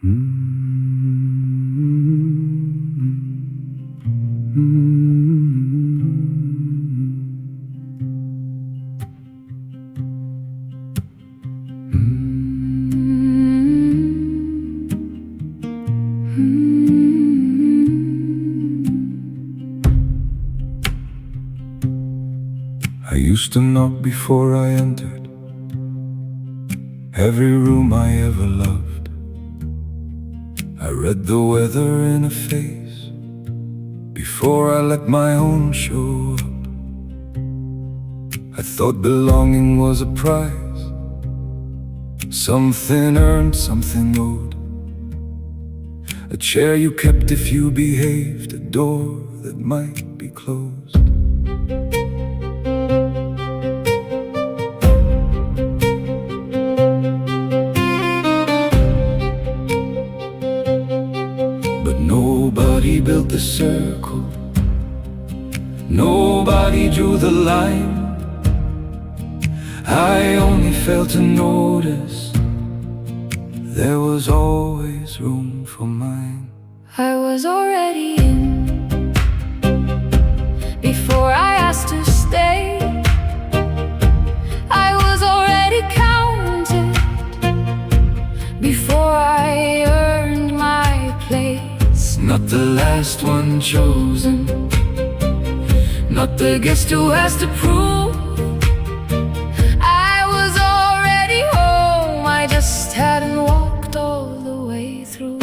I used to knock before I entered every room I ever loved. I read the weather in a face before I let my own show up. I thought belonging was a prize, something earned, something owed. A chair you kept if you behaved, a door that might be closed. Nobody built the circle, nobody drew the line. I only failed to notice there was always room for mine. I was already in before I asked to stay. I was already counted before I earned my place. Not the last one chosen, not the guest who has to prove. I was already home, I just hadn't walked all the way through.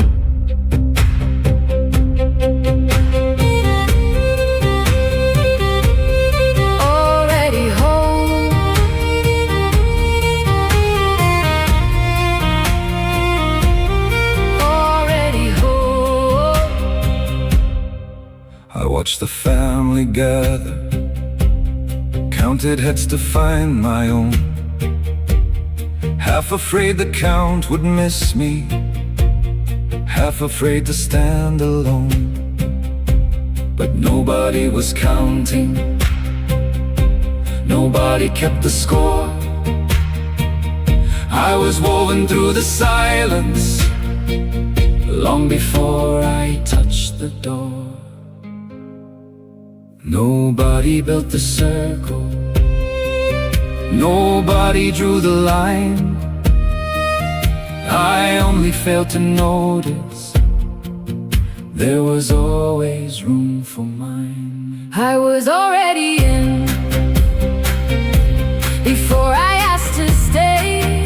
Already home, already home. I watched the family gather, counted heads to find my own. Half afraid the count would miss me, half afraid to stand alone. But nobody was counting, nobody kept the score. I was woven through the silence long before I touched the door. Nobody built the circle, nobody drew the line. I only failed to notice there was always room for mine. I was already in before I asked to stay.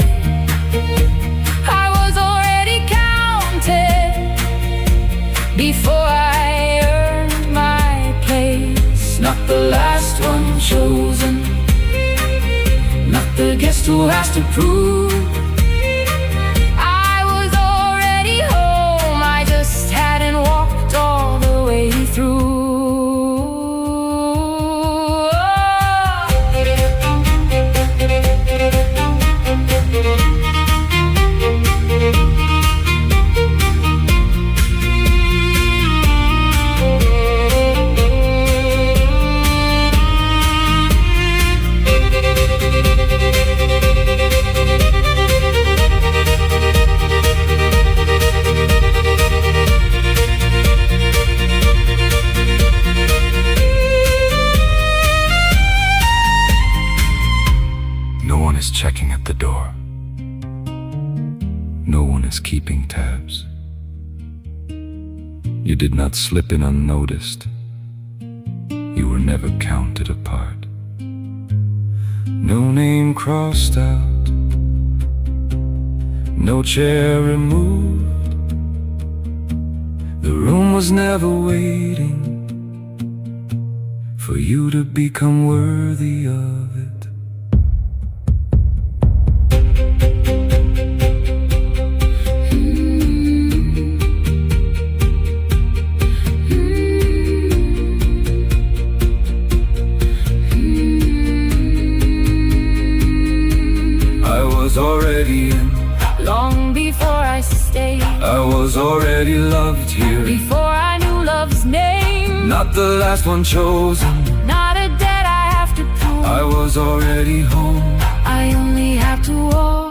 I was already counted before I earned my place. Not the last one chosen, not the guest who has to prove. I was already home, I just hadn't walked all the way through. Checking at the door. No one is keeping tabs. You did not slip in unnoticed. You were never counted apart. No name crossed out, no chair removed. The room was never waiting for you to become worthy of it. Already in Long before I stayed, I was already loved here. before I knew love's name. Not the last one chosen, Not a debt I have to prove. I was already home. I only have to walk